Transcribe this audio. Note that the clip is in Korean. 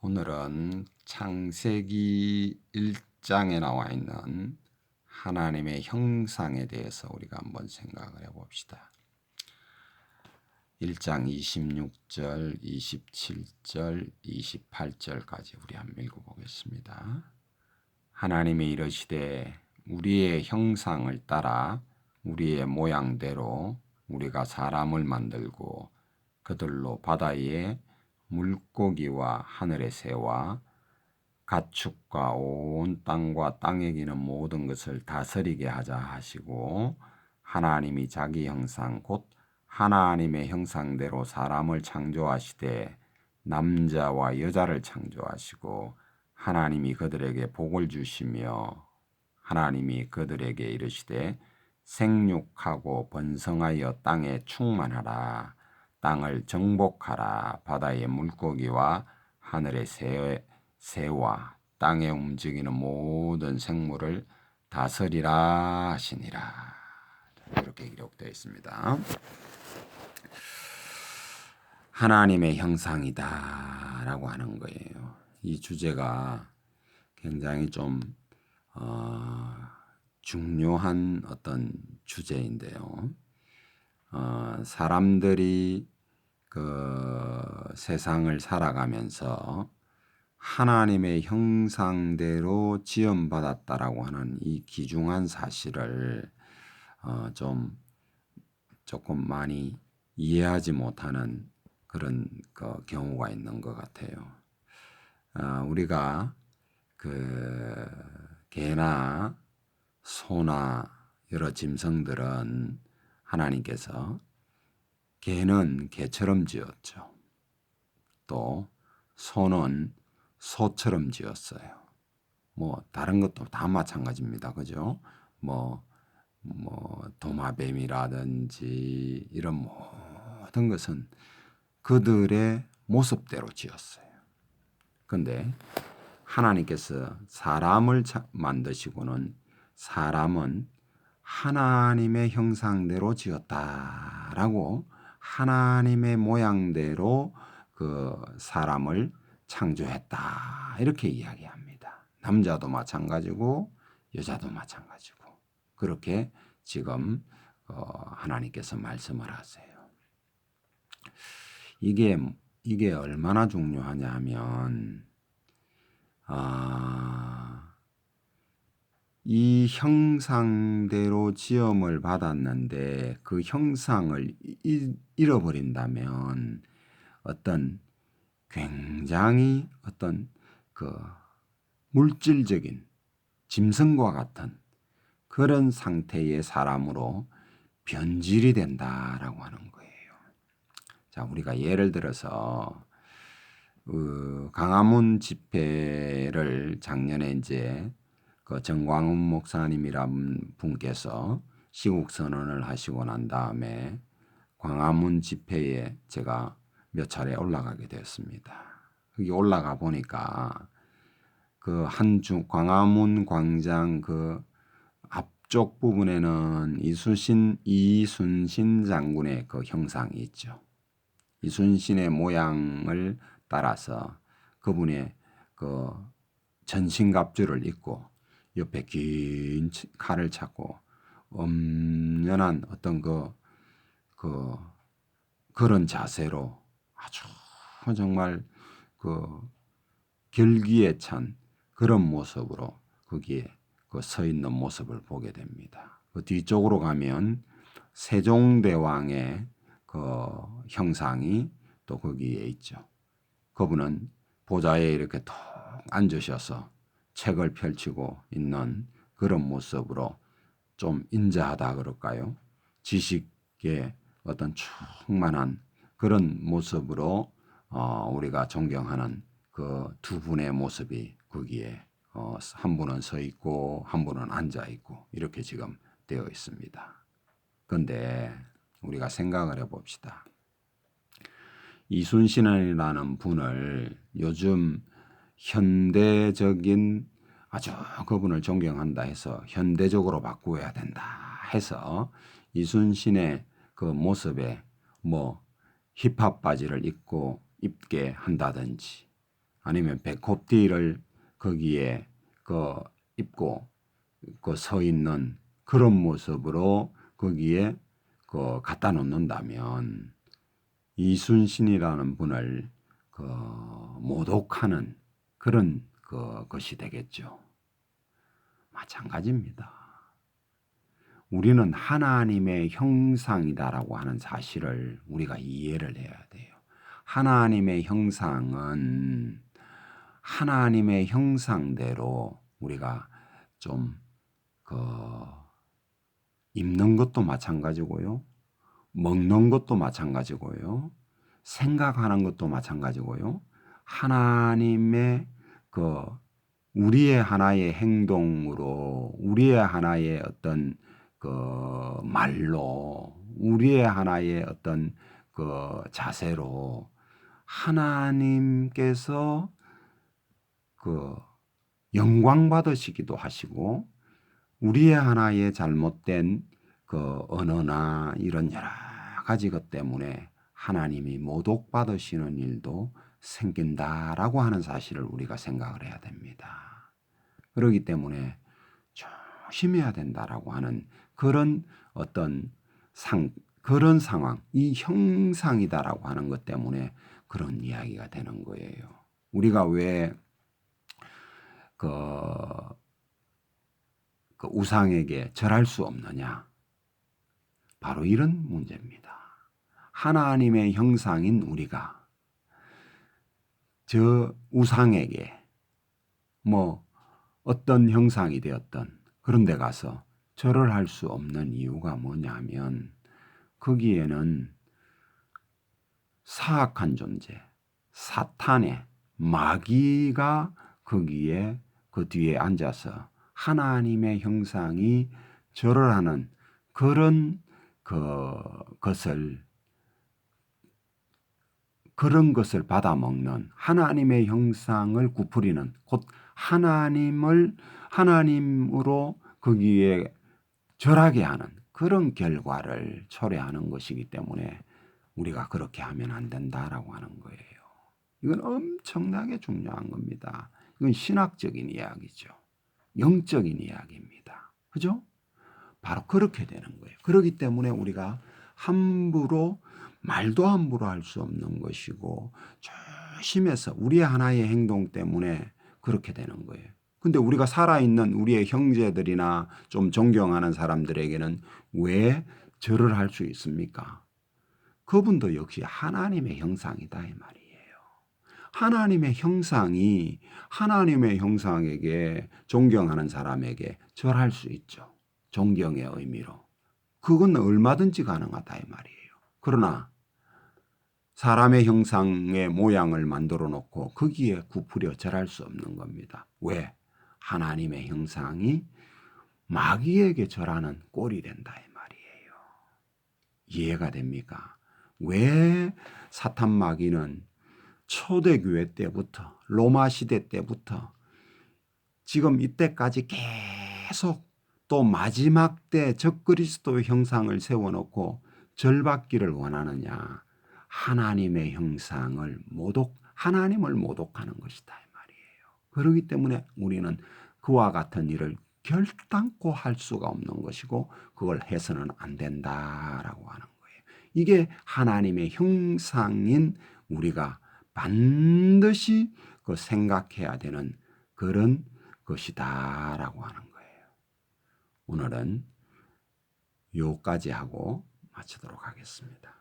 오늘은 창세기 1장에 나와 있는 하나님의 형상에 대해서 우리가 한번 생각을 해봅시다. 1장 26절, 27절, 28절까지 우리 한번 읽어보겠습니다. 하나님이 이르시되 우리의 형상을 따라 우리의 모양대로 우리가 사람을 만들고 그들로 바다의 물고기와 하늘의 새와 가축과 온 땅과 땅에 기는 모든 것을 다스리게 하자 하시고, 하나님이 자기 형상 곧 하나님의 형상대로 사람을 창조하시되 남자와 여자를 창조하시고, 하나님이 그들에게 복을 주시며 하나님이 그들에게 이르시되 생육하고 번성하여 땅에 충만하라. 땅을 정복하라. 바다의 물고기와 하늘의 새와 땅에 움직이는 모든 생물을 다스리라 하시니라. 이렇게 기록되어 있습니다. 하나님의 형상이다 라고 하는 거예요. 이 주제가 굉장히 좀 중요한 어떤 주제인데요. 사람들이 그 세상을 살아가면서 하나님의 형상대로 지음받았다라고 하는 이 귀중한 사실을 조금 많이 이해하지 못하는 그런 경우가 있는 것 같아요. 우리가 그 개나 소나 여러 짐승들은 하나님께서 개는 개처럼 지었죠. 또 소는 소처럼 지었어요. 뭐 다른 것도 다 마찬가지입니다. 그죠? 뭐 도마뱀이라든지 이런 모든 것은 그들의 모습대로 지었어요. 근데 하나님께서 사람을 만드시고는 사람은 하나님의 형상대로 지었다라고 하나님의 모양대로 그 사람을 창조했다 이렇게 이야기합니다. 남자도 마찬가지고 여자도 마찬가지고 그렇게 지금 하나님께서 말씀을 하세요. 이게 얼마나 중요하냐 하면 이 형상대로 지음을 받았는데 그 형상을 잃어버린다면 어떤 굉장히 어떤 그 물질적인 짐승과 같은 그런 상태의 사람으로 변질이 된다라고 하는 거예요. 자, 우리가 예를 들어서 광화문 집회를 작년에 이제 그 정광훈 목사님이라는 분께서 시국 선언을 하시고 난 다음에 광화문 집회에 제가 몇 차례 올라가게 되었습니다. 거기 올라가 보니까 그 광화문 광장 그 앞쪽 부분에는 이순신 장군의 그 형상이 있죠. 이순신의 모양을 따라서 그분의 그 전신갑주를 입고 옆에 긴 칼을 차고 엄연한 어떤 그런 자세로 아주 정말 그 결기에 찬 그런 모습으로 거기에 서 있는 모습을 보게 됩니다. 그 뒤쪽으로 가면 세종대왕의 그 형상이 또 거기에 있죠. 그분은 보좌에 이렇게 톡 앉으셔서 책을 펼치고 있는 그런 모습으로 좀 인자하다 그럴까요? 지식에 어떤 충만한 그런 모습으로 우리가 존경하는 그 두 분의 모습이 거기에 한 분은 서 있고 한 분은 앉아 있고 이렇게 지금 되어 있습니다. 그런데 우리가 생각을 해봅시다. 이순신이라는 분을 요즘 현대적인 아주 그분을 존경한다 해서 현대적으로 바꾸어야 된다 해서 이순신의 그 모습에 뭐 힙합 바지를 입게 한다든지 아니면 배꼽티를 거기에 그 입고 그 서 있는 그런 모습으로 거기에 그 갖다 놓는다면 이순신이라는 분을 그 모독하는 그런 것이 되겠죠. 마찬가지입니다. 우리는 하나님의 형상이다라고 하는 사실을 우리가 이해를 해야 돼요. 하나님의 형상은 하나님의 형상대로 우리가 좀 입는 것도 마찬가지고요. 먹는 것도 마찬가지고요. 생각하는 것도 마찬가지고요. 하나님의 우리의 하나의 행동으로, 우리의 하나의 어떤 말로, 우리의 하나의 어떤 자세로 하나님께서 영광 받으시기도 하시고, 우리의 하나의 잘못된 언어나 이런 여러 가지 것 때문에 하나님이 모독받으시는 일도 생긴다라고 하는 사실을 우리가 생각을 해야 됩니다. 그렇기 때문에 조심해야 된다라고 하는 그런 어떤 그런 상황, 이 형상이다라고 하는 것 때문에 그런 이야기가 되는 거예요. 우리가 왜 그 우상에게 절할 수 없느냐? 바로 이런 문제입니다. 하나님의 형상인 우리가 저 우상에게 뭐 어떤 형상이 되었던 그런 데 가서 절을 할 수 없는 이유가 뭐냐면 거기에는 사악한 존재, 사탄의 마귀가 거기에 그 뒤에 앉아서 하나님의 형상이 절을 하는 그런 그런 것을 받아먹는 하나님의 형상을 구부리는 곧 하나님으로 거기에 절하게 하는 그런 결과를 초래하는 것이기 때문에 우리가 그렇게 하면 안 된다라고 하는 거예요. 이건 엄청나게 중요한 겁니다. 이건 신학적인 이야기죠. 영적인 이야기입니다. 그죠? 바로 그렇게 되는 거예요. 그렇기 때문에 우리가 말도 함부로 할 수 없는 것이고 조심해서 우리의 하나의 행동 때문에 그렇게 되는 거예요. 근데 우리가 살아있는 우리의 형제들이나 좀 존경하는 사람들에게는 왜 절을 할 수 있습니까? 그분도 역시 하나님의 형상이다 이 말이에요. 하나님의 형상이 하나님의 형상에게 존경하는 사람에게 절할 수 있죠. 존경의 의미로. 그건 얼마든지 가능하다 이 말이에요. 그러나 사람의 형상의 모양을 만들어 놓고 거기에 구부려 절할 수 없는 겁니다. 왜? 하나님의 형상이 마귀에게 절하는 꼴이 된다 이 말이에요. 이해가 됩니까? 왜 사탄 마귀는 초대교회 때부터 로마 시대 때부터 지금 이때까지 계속 또 마지막 때 적그리스도의 형상을 세워놓고 절받기를 원하느냐? 하나님의 형상을 하나님을 모독하는 것이다 이 말이에요. 그렇기 때문에 우리는 그와 같은 일을 결단코 할 수가 없는 것이고 그걸 해서는 안 된다라고 하는 거예요. 이게 하나님의 형상인 우리가 반드시 생각해야 되는 그런 것이다라고 하는 거예요. 오늘은 요까지 하고 마치도록 하겠습니다.